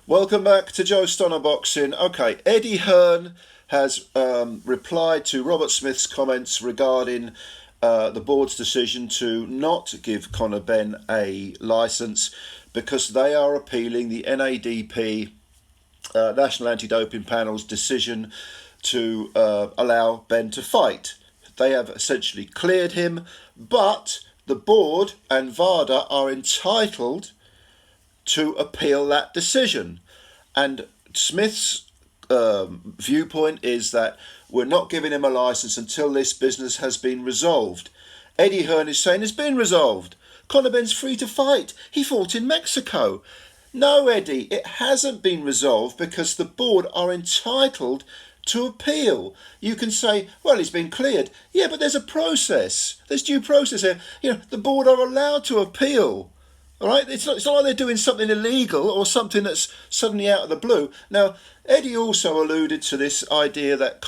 Welcome back to Joe Stonner Boxing. Okay, Eddie Hearn has replied to Robert Smith's comments regarding the board's decision to not give Conor Benn a licence because they are appealing the NADP, National Anti-Doping Panel's decision to allow Benn to fight. They have essentially cleared him, but the board and VADA are entitled to appeal that decision. And Smith's viewpoint is that we're not giving him a licence until this business has been resolved. Eddie Hearn is saying it's been resolved. Conor Benn's free to fight. He fought in Mexico. No, Eddie, it hasn't been resolved because the board are entitled to appeal. You can say, well, he's been cleared. Yeah, but there's a process. There's due process here. The board are allowed to appeal. All right, it's not like they're doing something illegal or something that's suddenly out of the blue. Now, Eddie also alluded to this idea that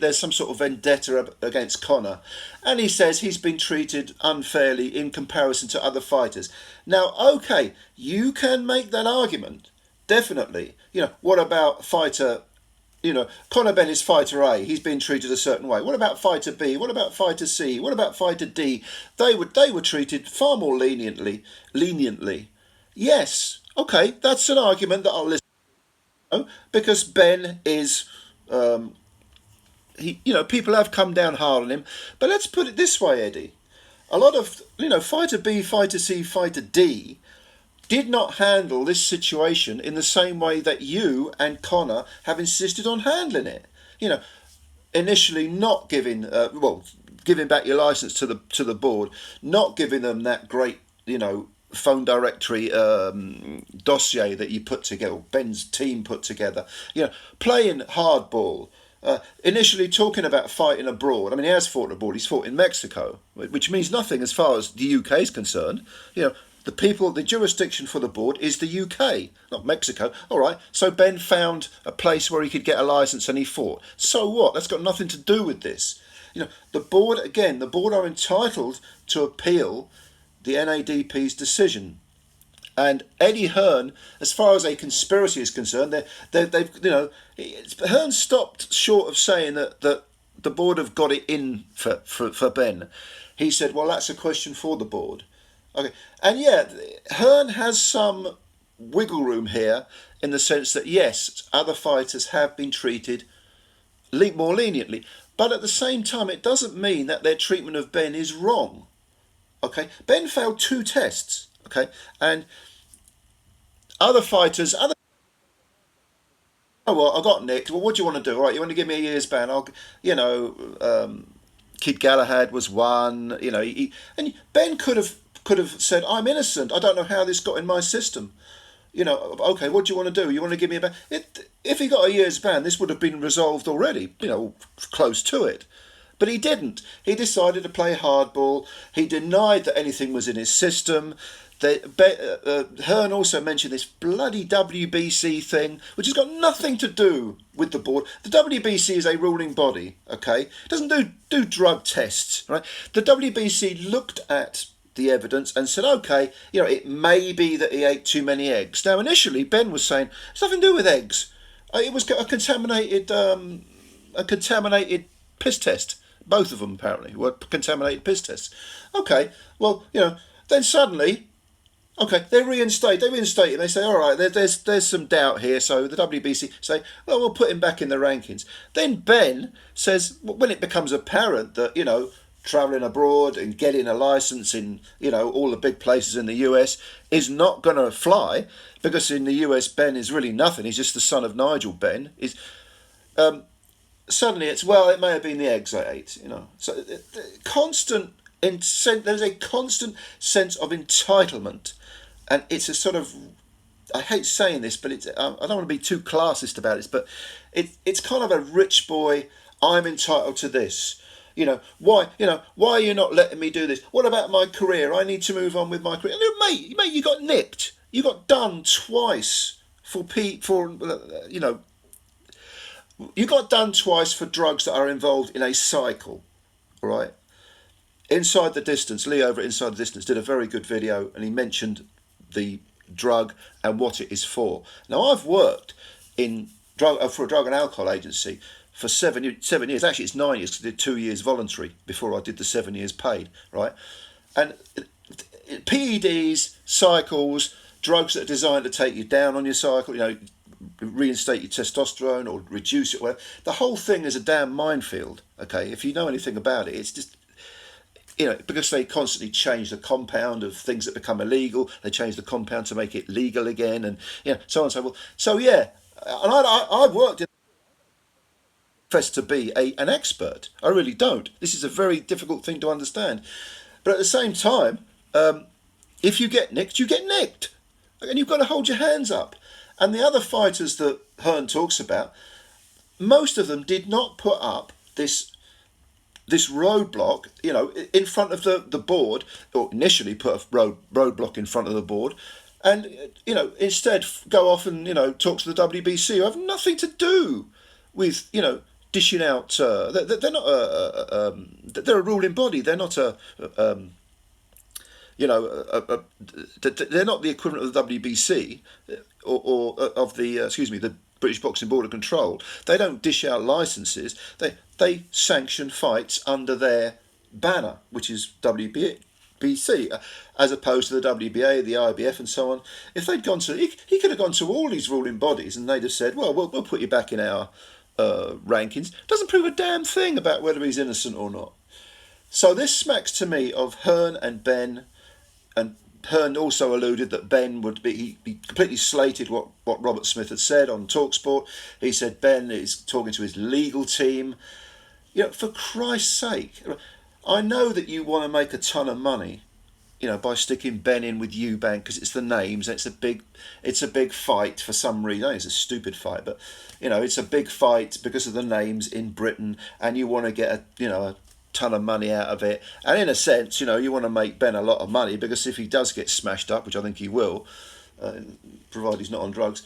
there's some sort of vendetta against Conor, and he says he's been treated unfairly in comparison to other fighters. Now, okay, you can make that argument, definitely. What about fighter? Conor Benn is fighter A. He's been treated a certain way. What about fighter B? What about fighter C? What about fighter D? They were treated far more leniently. Yes, okay, that's an argument that I'll listen to because Ben is, people have come down hard on him. But let's put it this way, Eddie. A lot of fighter B, fighter C, fighter D did not handle this situation in the same way that you and Conor have insisted on handling it. Initially not giving, giving back your licence to the board, not giving them that great, phone directory dossier that you put together, or Ben's team put together. Playing hardball. Initially talking about fighting abroad. I mean, he has fought abroad. He's fought in Mexico, which means nothing as far as the UK is concerned. The jurisdiction for the board is the UK, not Mexico. All right, so Ben found a place where he could get a licence and he fought. So what? That's got nothing to do with this. The board are entitled to appeal the NADP's decision. And Eddie Hearn, as far as a conspiracy is concerned, Hearn stopped short of saying that the board have got it in for Ben. He said, well, that's a question for the board. Okay, and yeah, Hearn has some wiggle room here in the sense that yes, other fighters have been treated more leniently, but at the same time, it doesn't mean that their treatment of Ben is wrong. Okay, Ben failed 2 tests. Okay, and other fighters, oh well, I got nicked. Well, what do you want to do? All right, you want to give me a year's ban? Kid Galahad was one. And Ben could have said, I'm innocent. I don't know how this got in my system. Okay, what do you want to do? You want to give me a ban? If he got a year's ban, this would have been resolved already, close to it. But he didn't. He decided to play hardball. He denied that anything was in his system. Hearn also mentioned this bloody WBC thing, which has got nothing to do with the board. The WBC is a ruling body, okay? It doesn't do drug tests, right? The WBC looked at the evidence and said, okay, it may be that he ate too many eggs. Now, initially, Ben was saying, it's nothing to do with eggs. It was a contaminated piss test. Both of them, apparently, were contaminated piss tests. Okay, well, then suddenly, okay, they reinstate him. They say, all right, there's some doubt here. So the WBC say, well, we'll put him back in the rankings. Then Ben says, when it becomes apparent that, travelling abroad and getting a licence in, all the big places in the US is not going to fly, because in the US, Ben is really nothing. He's just the son of Nigel Benn. Suddenly it's, well, it may have been the eggs I ate, So there's a constant sense of entitlement. And it's a sort of, I hate saying this, but I don't want to be too classist about this, but it's kind of a rich boy, I'm entitled to this. Why are you not letting me do this? What about my career? I need to move on with my career. Mate, you got nipped. You got done twice you got done twice for drugs that are involved in a cycle, all right? Inside the Distance, Lee over at Inside the Distance did a very good video, and he mentioned the drug and what it is for. Now, I've worked in for a drug and alcohol agency for 7 years. Actually, it's 9 years, because I did 2 years voluntary before I did the 7 years paid, right? And PEDs, cycles, drugs that are designed to take you down on your cycle, reinstate your testosterone or reduce it, whatever. The whole thing is a damn minefield, okay? If you know anything about it, it's just, because they constantly change the compound of things that become illegal, they change the compound to make it legal again, and so on and so forth. So yeah, and I've worked in profess to be an expert. I really don't. This is a very difficult thing to understand. But at the same time, if you get nicked, you get nicked. And you've got to hold your hands up. And the other fighters that Hearn talks about, most of them did not put up this roadblock, in front of the board, or initially put a roadblock in front of the board, and, instead go off and, talk to the WBC, who have nothing to do with, dishing out. They're not they're a ruling body. They're not they're not the equivalent of the WBC or of the British Boxing Board of Control. They don't dish out licences. They sanction fights under their banner, which is WBC, as opposed to the WBA, the IBF, and so on. If they'd gone to, he could have gone to all these ruling bodies, and they'd have said, well, we'll put you back in our rankings. Doesn't prove a damn thing about whether he's innocent or not. So this smacks to me of Hearn and Benn, and Hearn also alluded that Benn would be, he completely slated what Robert Smith had said on TalkSport. He said Benn is talking to his legal team. For Christ's sake, I know that you want to make a ton of money, by sticking Benn in with Eubank, because it's the names. It's a big fight for some reason. I think it's a stupid fight, but it's a big fight because of the names in Britain, and you want to get a ton of money out of it. And in a sense, you want to make Benn a lot of money, because if he does get smashed up, which I think he will, provided he's not on drugs,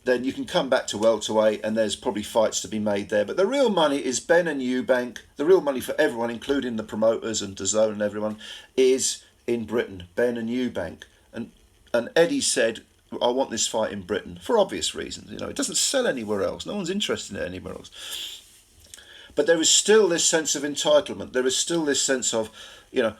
then you can come back to welterweight, and there's probably fights to be made there. But the real money is Benn and Eubank. The real money for everyone, including the promoters and DAZN and everyone, is in Britain, Benn and Eubank. And Eddie said, I want this fight in Britain, for obvious reasons. It doesn't sell anywhere else. No one's interested in it anywhere else. But there is still this sense of entitlement. There is still this sense of, let's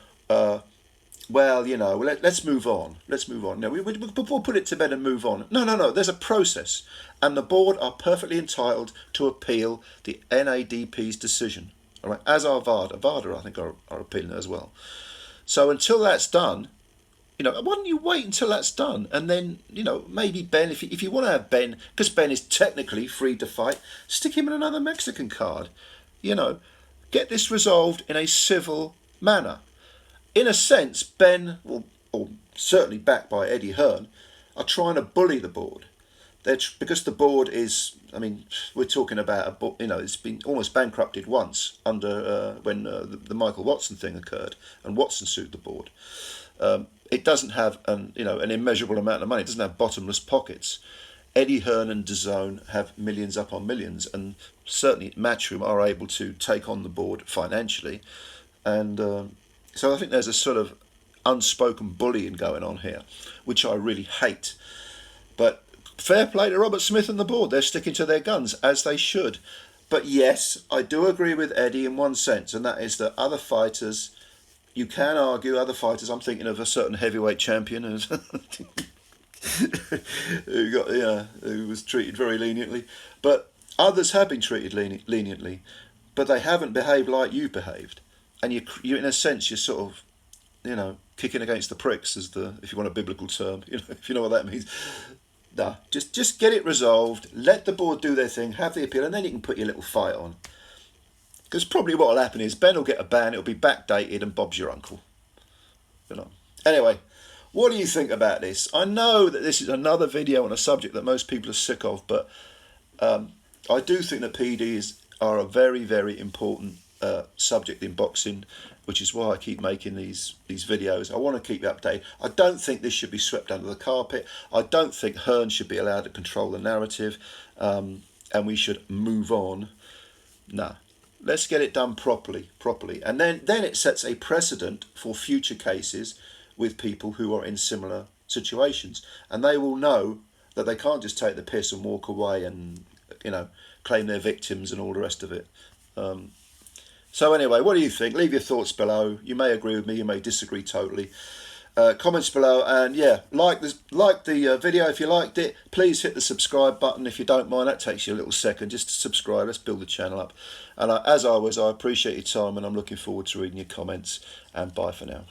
move on. Let's move on. No, we'll put it to bed and move on. No. There's a process. And the board are perfectly entitled to appeal the NADP's decision. All right, as are VADA. VADA, I think, are appealing it as well. So until that's done, why don't you wait until that's done? And then, maybe Benn, if you want to have Benn, because Benn is technically free to fight, stick him in another Mexican card. Get this resolved in a civil manner. In a sense, Benn, or certainly backed by Eddie Hearn, are trying to bully the board. Because the board is, we're talking about it's been almost bankrupted once under when the Michael Watson thing occurred, and Watson sued the board. It doesn't have an immeasurable amount of money. It doesn't have bottomless pockets. Eddie Hearn and DAZN have millions upon millions, and certainly Matchroom are able to take on the board financially. And so I think there's a sort of unspoken bullying going on here, which I really hate. But fair play to Robert Smith and the board. They're sticking to their guns, as they should. But yes, I do agree with Eddie in one sense, and that is that other fighters, you can argue other fighters. I'm thinking of a certain heavyweight champion who was treated very leniently. But others have been treated leniently, but they haven't behaved like you've behaved. And you in a sense, you're sort of, kicking against the pricks, if you want a biblical term, if you know what that means. No, just get it resolved. Let the board do their thing, have the appeal, and then you can put your little fight on. Because probably what will happen is Benn will get a ban, it'll be backdated, and Bob's your uncle. Anyway, what do you think about this? I know that this is another video on a subject that most people are sick of, but I do think that PEDs are a very, very important subject in boxing, which is why I keep making these videos. I want to keep you updated. I don't think this should be swept under the carpet. I don't think Hearn should be allowed to control the narrative, and we should move on. No, let's get it done properly, and then it sets a precedent for future cases with people who are in similar situations, and they will know that they can't just take the piss and walk away and, you know, claim they're victims and all the rest of it. So anyway, what do you think? Leave your thoughts below. You may agree with me, you may disagree totally. Comments below, and yeah, like the video if you liked it. Please hit the subscribe button if you don't mind. That takes you a little second just to subscribe. Let's build the channel up. And as always, I appreciate your time, and I'm looking forward to reading your comments. And bye for now.